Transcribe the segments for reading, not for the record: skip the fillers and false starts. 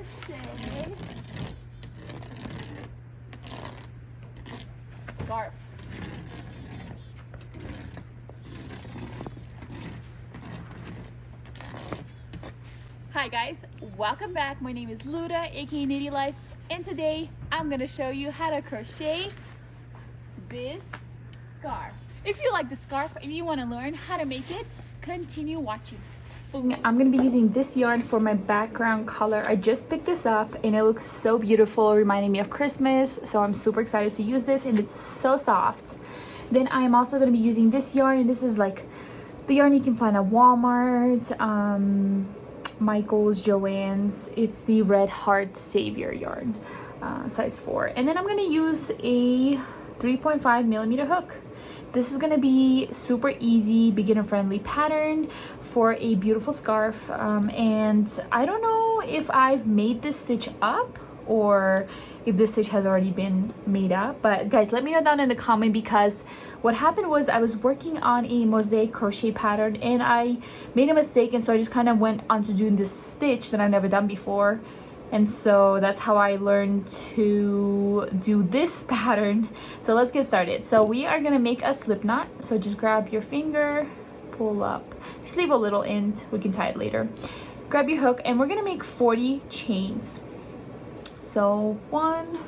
crochet scarf. Hi guys, welcome back. My name is Luda, aka Nitty Life, and today I'm gonna show you how to crochet this scarf. If you like the scarf and you want to learn how to make it, continue watching. I'm going to be using this yarn for my background color. I just picked this up and it looks so beautiful, reminding me of Christmas, so I'm super excited to use this, and it's so soft. Then I am also going to be using this yarn, and this is like the yarn you can find at Walmart, Michael's, Joann's. It's the Red Heart Savior yarn, size 4. And then I'm going to use a 3.5mm hook. This is going to be super easy, beginner friendly pattern for a beautiful scarf, and I don't know if I've made this stitch up or if this stitch has already been made up, but guys, let me know down in the comment, because what happened was I was working on a mosaic crochet pattern and I made a mistake, and so I just kind of went on to doing this stitch that I've never done before. And so that's how I learned to do this pattern. So let's get started. So we are gonna make a slip knot. So just grab your finger, pull up, just leave a little end, we can tie it later. Grab your hook, and we're gonna make 40 chains. So 1,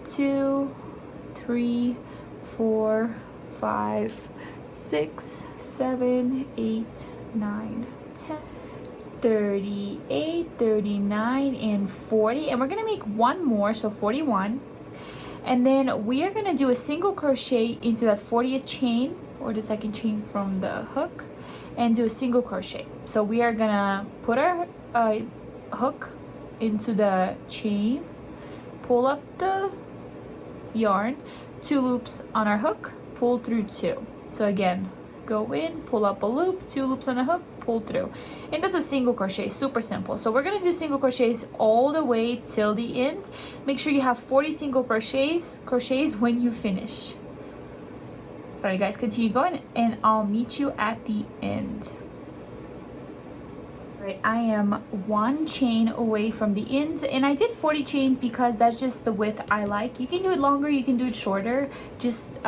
2, 3, 4, 5, 6, 7, 8, 9, 10. 38, 39, and 40, and we're gonna make one more, so 41, and then we are gonna do a single crochet into that 40th chain, or the second chain from the hook, and do a single crochet. So we are gonna put our hook into the chain, pull up the yarn, 2 loops on our hook, pull through 2. So again, go in, pull up a loop, 2 loops on a hook, pull through, and that's a single crochet. Super simple. So we're gonna do single crochets all the way till the end. Make sure you have 40 single crochets when you finish. All right guys, continue going, and I'll meet you at the end. Right, I am 1 chain away from the end, and I did 40 chains because that's just the width I like. You can do it longer, you can do it shorter, just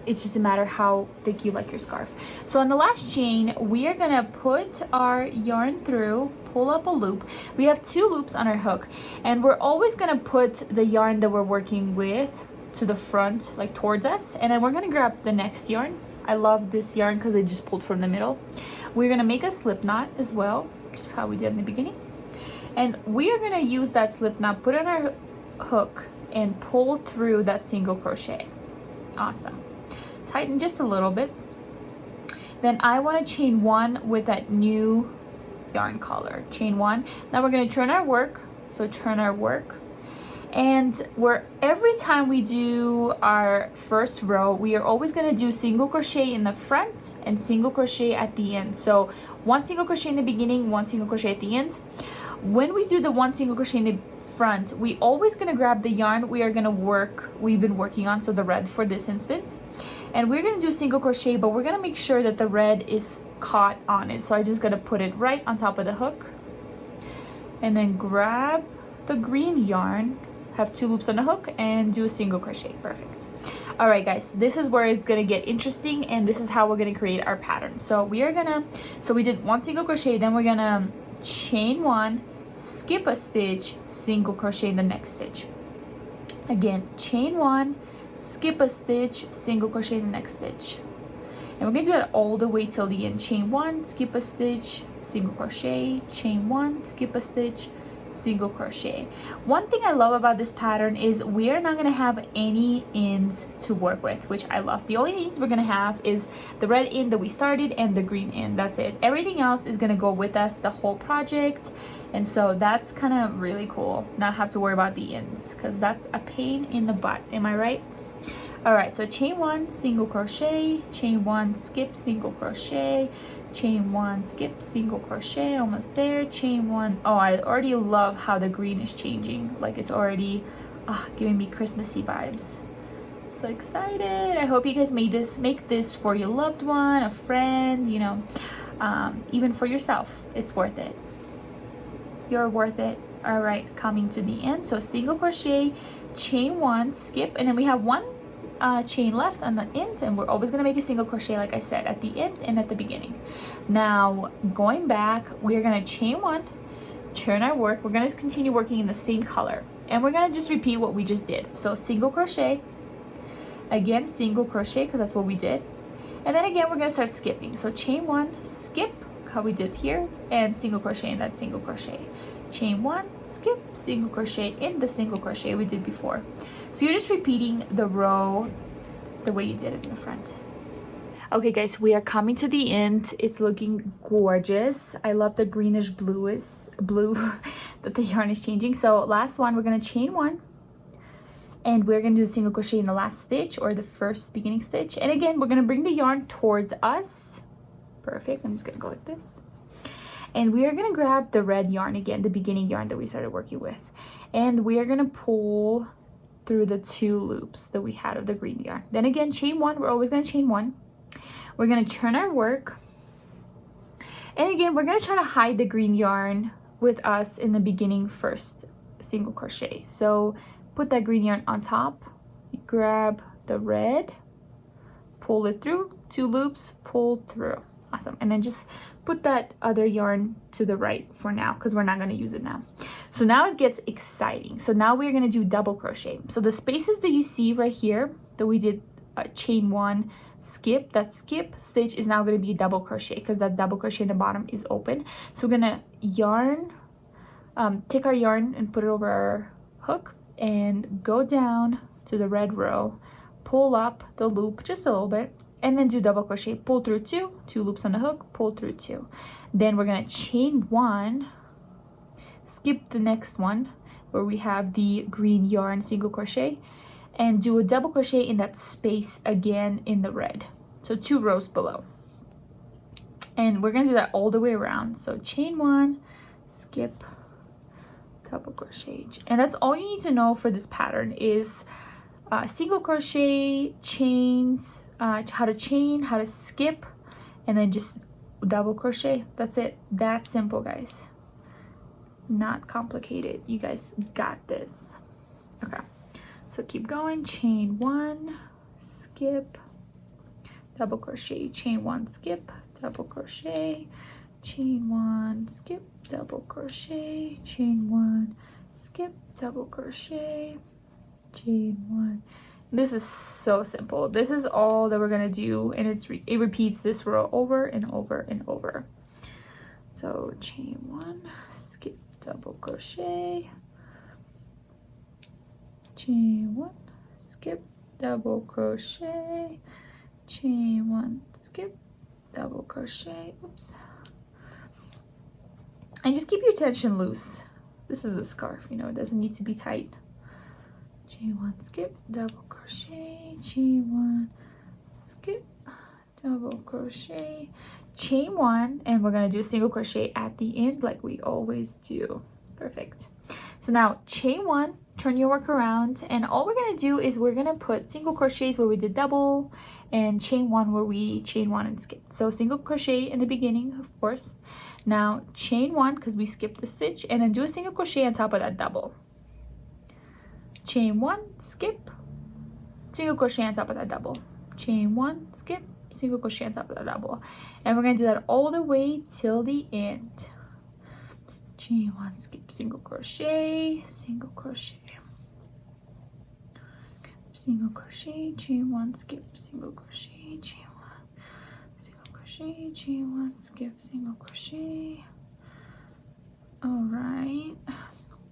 it's just a matter how thick you like your scarf. So on the last chain, we are gonna put our yarn through, pull up a loop. We have 2 loops on our hook, and we're always gonna put the yarn that we're working with to the front, like towards us, and then we're gonna grab the next yarn. I love this yarn because it just pulled from the middle. We're gonna make a slip knot as well, just how we did in the beginning, and we are going to use that slip knot, put on our hook, and pull through that single crochet. Awesome. Tighten just a little bit. Then I want to chain 1 with that new yarn color. Chain 1. Now we're going to turn our work, so turn our work, and every time we do our first row, we are always going to do single crochet in the front and single crochet at the end. So 1 single crochet in the beginning, 1 single crochet at the end. When we do the 1 single crochet in the front, we always going to grab the yarn we've been working on, so the red for this instance, and we're going to do single crochet, but we're going to make sure that the red is caught on it. So I'm just going to put it right on top of the hook, and then grab the green yarn, have 2 loops on the hook, and do a single crochet. Perfect. All right guys, this is where it's gonna get interesting, and this is how we're gonna create our pattern. So we did 1 single crochet, then we're gonna chain 1, skip a stitch, single crochet in the next stitch. Again, chain 1, skip a stitch, single crochet in the next stitch, and we're gonna do that all the way till the end. Chain 1, skip a stitch, single crochet, chain 1, skip a stitch, single crochet. One thing I love about this pattern is we are not going to have any ends to work with, which I love. The only ends we're going to have is the red end that we started and the green end. That's it. Everything else is going to go with us the whole project, and so that's kind of really cool, not have to worry about the ends, because that's a pain in the butt. Am I right? All right, so chain 1, single crochet, chain 1, skip, single crochet, chain 1, skip, single crochet, almost there, chain 1. Oh, I already love how the green is changing, like it's already giving me Christmassy vibes. So excited. I hope you guys make this for your loved one, a friend, you know, even for yourself. It's worth it. You're worth it. All right, coming to the end. So single crochet, chain one, skip, and then we have one chain left on the end, and we're always going to make a single crochet, like I said, at the end and at the beginning. Now going back, we're going to chain one, turn our work. We're going to continue working in the same color, and we're going to just repeat what we just did. So single crochet, again single crochet, because that's what we did, and then again we're going to start skipping. So chain one, skip, how we did here, and single crochet in that single crochet, chain one, skip, single crochet in the single crochet we did before. So you're just repeating the row the way you did it in the front. Okay guys, we are coming to the end. It's looking gorgeous. I love the greenish blue that the yarn is changing. So last one, we're going to chain one, and we're going to do a single crochet in the last stitch, or the first beginning stitch, and again we're going to bring the yarn towards us. Perfect. I'm just going to go like this, and we are going to grab the red yarn again, the beginning yarn that we started working with, and we are going to pull through the 2 loops that we had of the green yarn. Then again, chain one. We're always going to chain one. We're going to turn our work, and again we're going to try to hide the green yarn with us in the beginning first single crochet. So put that green yarn on top, you grab the red, pull it through 2 loops, pull through. Awesome. And then just put that other yarn to the right for now, because we're not going to use it now. So now it gets exciting. So now we're going to do double crochet. So the spaces that you see right here that we did chain one, skip, that skip stitch is now going to be a double crochet, because that double crochet in the bottom is open. So we're going to yarn, take our yarn and put it over our hook and go down to the red row, pull up the loop just a little bit, and then do double crochet, pull through 2 loops on the hook, pull through 2. Then we're going to chain one, skip the next one where we have the green yarn, single crochet, and do a double crochet in that space again in the red. So 2 rows below. And we're going to do that all the way around. So chain one, skip, double crochet. And that's all you need to know for this pattern is single crochet, chains, how to chain, how to skip, and then just double crochet. That's it. That's simple, guys. Not complicated. You guys got this. Okay, so keep going. Chain one, skip, double crochet, chain one, skip, double crochet, chain one, skip, double crochet, chain one, skip, double crochet, chain one. This is so simple. This is all that we're gonna do, and it repeats this row over and over and over. So chain one, skip, double crochet, chain one, skip, double crochet, chain one, skip, double crochet. Oops. And just keep your tension loose. This is a scarf, you know, it doesn't need to be tight. Chain one, skip, double crochet, chain one, skip, double crochet, chain one, and we're gonna do a single crochet at the end like we always do. Perfect. So now chain one, turn your work around, and all we're gonna do is we're gonna put single crochets where we did double, and chain one where we chain one and skip. So single crochet in the beginning, of course. Now chain one because we skipped the stitch, and then do a single crochet on top of that double. Chain one, skip, single crochet on top of that double, chain one, skip, single crochet on top of that double, and we're going to do that all the way till the end. Chain one, skip, single crochet, single crochet, single crochet, chain one, skip, single crochet, chain one, single crochet, chain one, skip, single crochet. All right.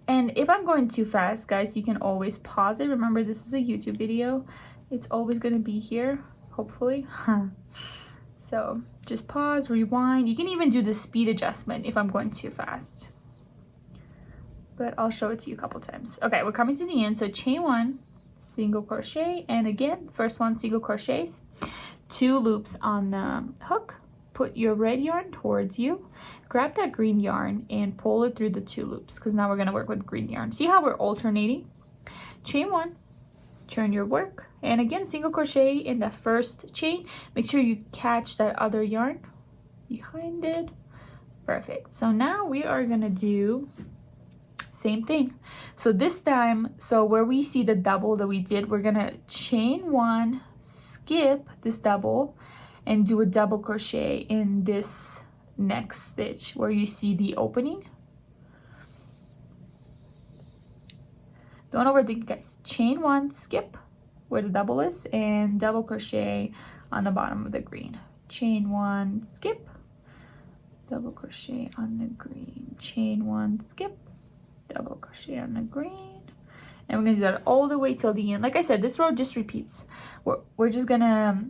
And if I'm going too fast, guys, you can always pause it. Remember, this is a YouTube video. It's always going to be here, hopefully. So just pause, rewind. You can even do the speed adjustment if I'm going too fast. But I'll show it to you a couple times. Okay, we're coming to the end. So chain one, single crochet. And again, first one, single crochets. 2 loops on the hook. Put your red yarn towards you. Grab that green yarn and pull it through the 2 loops, because now we're going to work with green yarn. See how we're alternating? Chain one, turn your work, and again single crochet in the first chain. Make sure you catch that other yarn behind it. Perfect. So now we are going to do same thing. So this time, so where we see the double that we did, we're gonna chain one, skip this double, and do a double crochet in this next stitch where you see the opening. Don't overthink it, guys. Chain one, skip where the double is, and double crochet on the bottom of the green. Chain one, skip, double crochet on the green, chain one, skip, double crochet on the green, and we're gonna do that all the way till the end. Like I said, this row just repeats. We're just gonna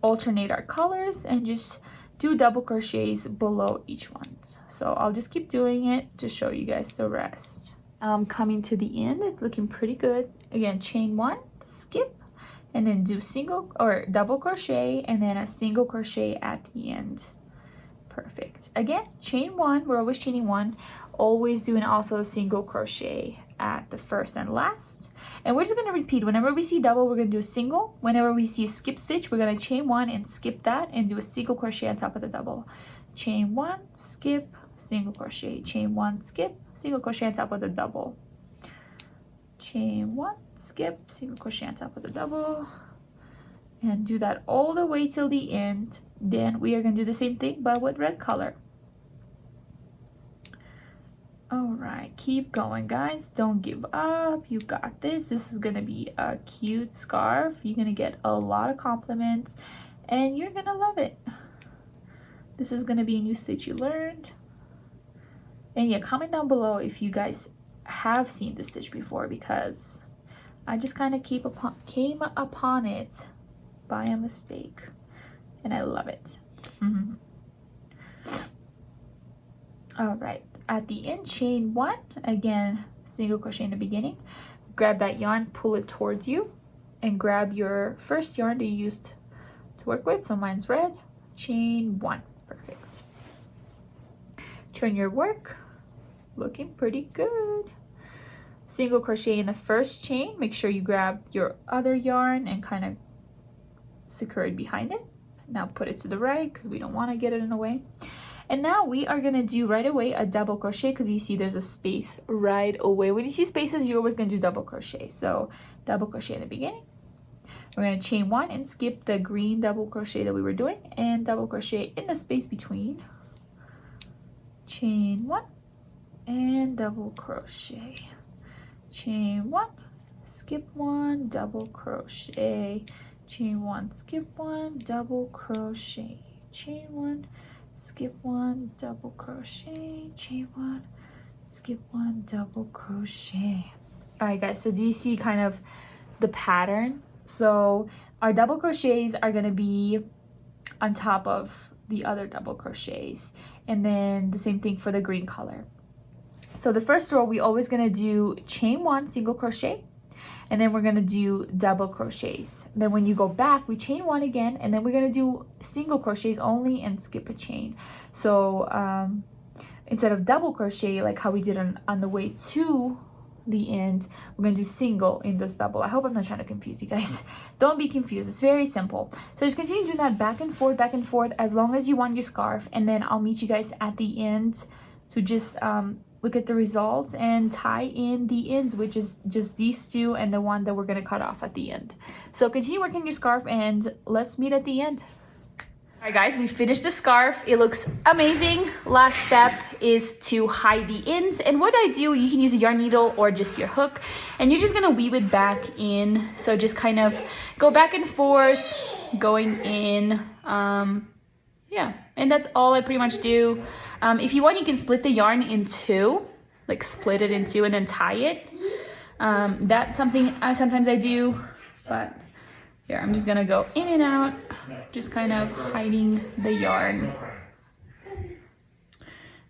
alternate our colors and just do double crochets below each one. So I'll just keep doing it to show you guys the rest. Coming to the end, it's looking pretty good. Again, chain one, skip, and then do single or double crochet and then a single crochet at the end. Perfect. Again, chain one, we're always chaining one, always doing also a single crochet at the first and last. And we're just going to repeat. Whenever we see double, we're going to do a single. Whenever we see a skip stitch, we're going to chain one and skip that and do a single crochet on top of the double. Chain one, skip, single crochet, chain one, skip, single crochet on top of the double. Chain one, skip, single crochet on top of the double, and do that all the way till the end. Then we are going to do the same thing but with red color. All right, keep going, guys. Don't give up. You got this. This is going to be a cute scarf. You're going to get a lot of compliments and you're going to love it. This is going to be a new stitch you learned. And yeah, comment down below if you guys have seen this stitch before, because I just kind of came upon it by a mistake and I love it. All right, at the end, chain one, again single crochet in the beginning, grab that yarn, pull it towards you, and grab your first yarn that you used to work with. So mine's red. Chain one. Perfect. Turn your work, looking pretty good. Single crochet in the first chain. Make sure you grab your other yarn and kind of secure it behind it. Now put it to the right because we don't want to get it in the way. And now we are going to do right away a double crochet because you see there's a space right away. When you see spaces, you're always going to do double crochet. So double crochet in the beginning. We're going to chain one and skip the green double crochet that we were doing and double crochet in the space between. Chain one and double crochet. Chain one, skip one, double crochet. Chain one, skip one, double crochet. Chain one, skip one, double crochet. Chain one, skip one, double crochet. All right, guys, so do you see kind of the pattern? So our double crochets are going to be on top of the other double crochets, and then the same thing for the green color. So the first row, we always going to do chain one, single crochet, and then we're going to do double crochets. Then when you go back, we chain one again, and then we're going to do single crochets only and skip a chain. So instead of double crochet like how we did on the way to the end, we're going to do single in this double. I hope I'm not trying to confuse you guys. Don't be confused. It's very simple. So just continue doing that back and forth as long as you want your scarf, and then I'll meet you guys at the end to just look at the results and tie in the ends, which is just these two and the one that we're going to cut off at the end. So continue working your scarf and let's meet at the end. All right, guys, we finished the scarf. It looks amazing. Last step is to hide the ends. And what I do, you can use a yarn needle or just your hook, and you're just gonna weave it back in. So just kind of go back and forth, going in. Yeah, and that's all I pretty much do. If you want, you can split the yarn in two, like split it in two and then tie it. That's something sometimes I do, but here, I'm just gonna go in and out, just kind of hiding the yarn.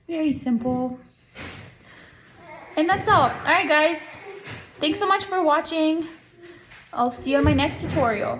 Very simple. And that's all. All right, guys. Thanks so much for watching. I'll see you on my next tutorial.